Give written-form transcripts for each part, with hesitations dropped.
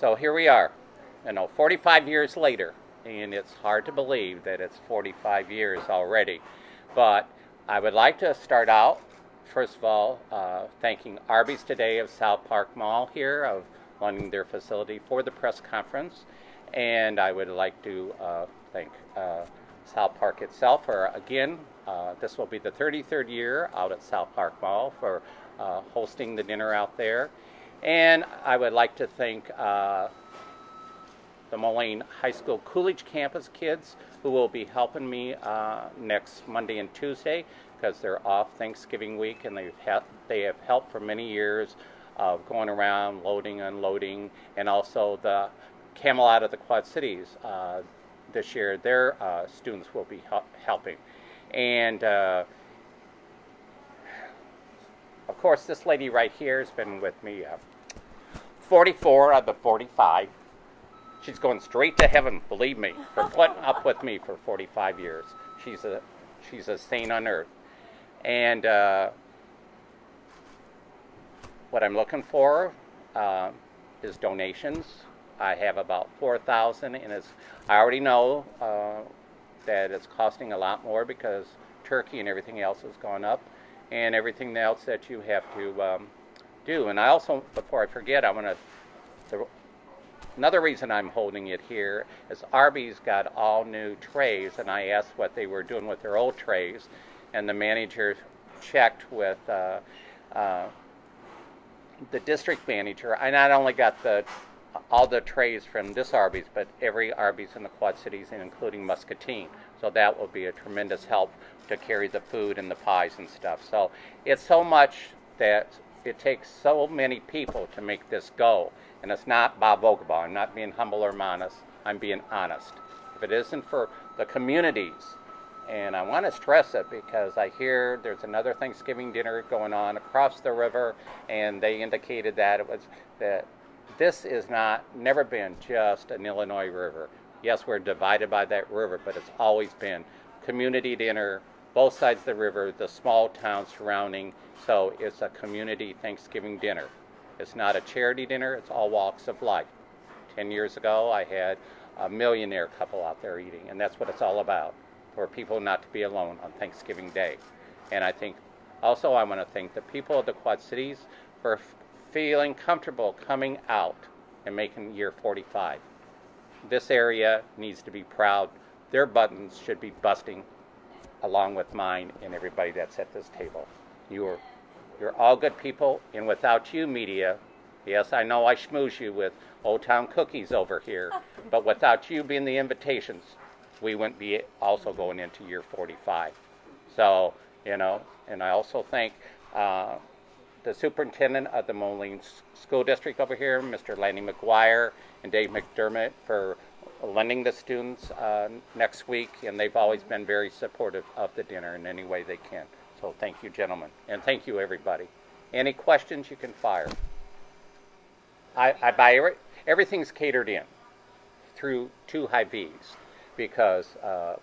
So here we are, 45 years later, and it's hard to believe that it's 45 years already. But I would like to start out, first of all, thanking Arby's today of SouthPark Mall here, of wanting their facility for the press conference. And I would like to thank SouthPark itself for, again, this will be the 33rd year out at SouthPark Mall for hosting the dinner out there. And I would like to thank the Moline High School Coolidge campus kids who will be helping me next Monday and Tuesday because they're off Thanksgiving week, and they have helped for many years of going around loading, unloading, and also the Camelot of the Quad Cities. This year their students will be helping. And of course, this lady right here has been with me 44 of the 45. She's going straight to heaven, believe me, for putting up with me for 45 years. She's a saint on earth. And what I'm looking for is donations. I have about 4,000, and I already know that it's costing a lot more because turkey and everything else has gone up, and everything else that you have to do. And I also, before I forget, another reason I'm holding it here is Arby's got all new trays, and I asked what they were doing with their old trays, and the manager checked with the district manager. I not only got all the trays from this Arby's, but every Arby's in the Quad Cities, including Muscatine. So that will be a tremendous help to carry the food and the pies and stuff. So it's so much that it takes so many people to make this go. And it's not Bob Vogelbaugh. I'm not being humble or modest. I'm being honest. If it isn't for the communities, and I want to stress it because I hear there's another Thanksgiving dinner going on across the river, and they indicated that this is never been just an Illinois river. Yes, we're divided by that river, but it's always been community dinner, both sides of the river, the small towns surrounding. So it's a community Thanksgiving dinner. It's not a charity dinner, it's all walks of life. 10 years ago, I had a millionaire couple out there eating, and that's what it's all about, for people not to be alone on Thanksgiving Day. And I think also I want to thank the people of the Quad Cities for feeling comfortable coming out and making year 45. This area needs to be proud. Their buttons should be busting along with mine and everybody that's at this table. You're all good people, and without you, media, yes, I know I schmooze you with Old Town cookies over here, but without you being the invitations, we wouldn't be also going into year 45. So, and I also thank the superintendent of the Moline School District over here, Mr. Lanny McGuire and Dave McDermott, for lending the students next week, and they've always been very supportive of the dinner in any way they can. So thank you, gentlemen, and thank you, everybody. Any questions you can fire. I buy everything's catered in through 2 Hy-Vees because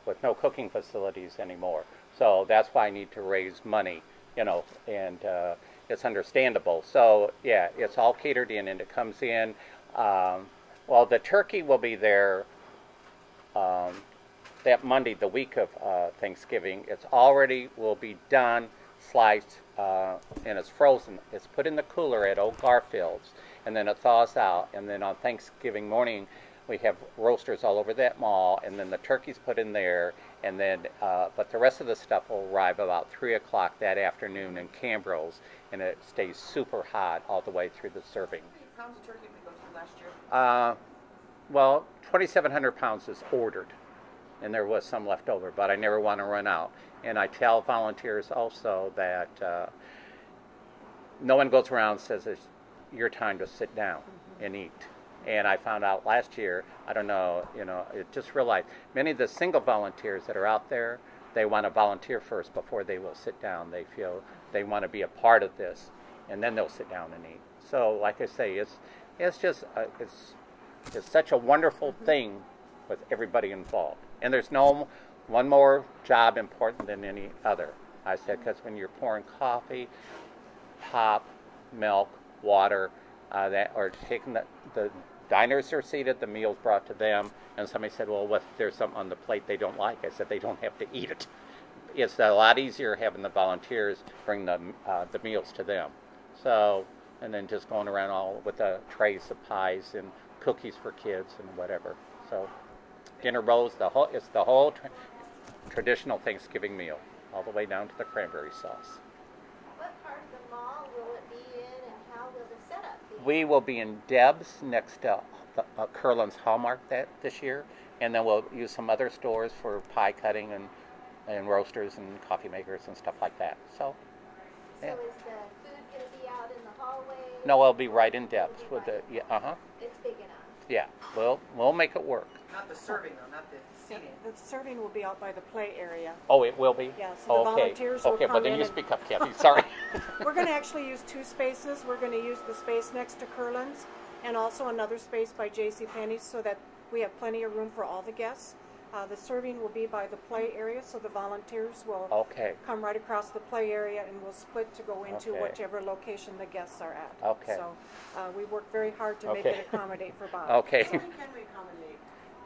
with no cooking facilities anymore. So that's why I need to raise money, and it's understandable. So yeah, it's all catered in, and it comes in. Well, the turkey will be there that Monday, the week of Thanksgiving. It's already will be done, sliced, and it's frozen. It's put in the cooler at Old Garfield's, and then it thaws out. And then on Thanksgiving morning, we have roasters all over that mall, and then the turkey's put in there, and then but the rest of the stuff will arrive about 3 o'clock that afternoon in Cambros, and it stays super hot all the way through the serving. How many pounds of turkey did we go through last year? Well, 2,700 pounds is ordered, and there was some left over, but I never want to run out. And I tell volunteers also that no one goes around and says it's your time to sit down and eat. And I found out last year, I don't know, it just realized many of the single volunteers that are out there, they want to volunteer first before they will sit down. They feel they want to be a part of this, and then they'll sit down and eat. So, like I say, it's just it's such a wonderful thing with everybody involved. And there's no one more job important than any other. I said, because when you're pouring coffee, pop, milk, water, that are taking the diners are seated, the meals brought to them, and somebody said, well, what if there's something on the plate they don't like? I said, they don't have to eat it. It's a lot easier having the volunteers bring the meals to them. So, and then just going around all with the trays of pies and cookies for kids and whatever. So, dinner rolls, it's the whole traditional Thanksgiving meal, all the way down to the cranberry sauce. What part of the mall will it be in, and how will the setup be? We will be in Deb's next to Curlin's Hallmark this year, and then we'll use some other stores for pie cutting and roasters and coffee makers and stuff like that. So yeah. So is the food going to be out in the hallway? No, it'll be right in Deb's with the It's big enough. Yeah, we'll make it work. Not the serving though, not the seating. The serving will be out by the play area. Oh, it will be? Yeah, so the volunteers will Okay, come but then in you and- speak up, Kathy. Sorry. We're going to actually use two spaces. We're going to use the space next to Curlin's and also another space by JCPenney's so that we have plenty of room for all the guests. The serving will be by the play area, so the volunteers will come right across the play area, and we'll split to go into whichever location the guests are at. Okay. So we work very hard to make it accommodate for Bob. Okay. How many can we accommodate?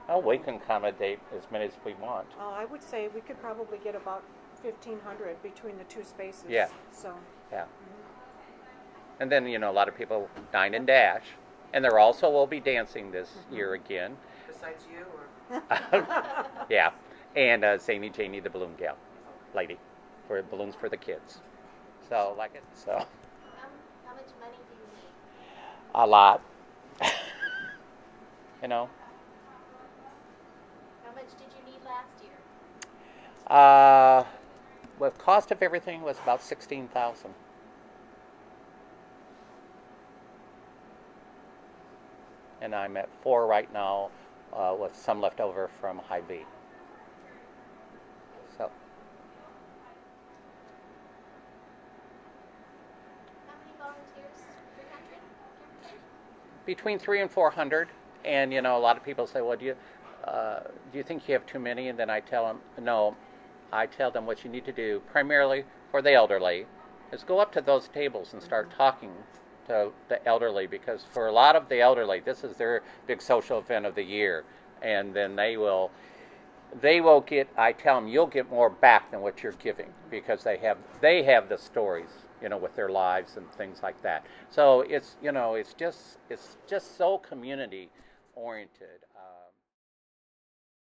Oh, we can accommodate as many as we want. I would say we could probably get about 1,500 between the two spaces. Yeah. So. Yeah. And then, a lot of people dine and dash. And there also will be dancing this year again. Besides you, or? Yeah. And Zany Janie, the balloon gal lady, for balloons for the kids. So, like it. So. How much money do you need? A lot. How much did you need last year? With cost of everything was about $16,000. And I'm at 4 right now, with some left over from Hy-Vee. So. How many volunteers? 300? Between 300 and 400, and a lot of people say, well, do you think you have too many? And then I tell them, no. I tell them what you need to do, primarily for the elderly, is go up to those tables and start talking to the elderly, because for a lot of the elderly, this is their big social event of the year, and then they will get. I tell them, you'll get more back than what you're giving, because they have the stories, with their lives and things like that. So it's just so community oriented.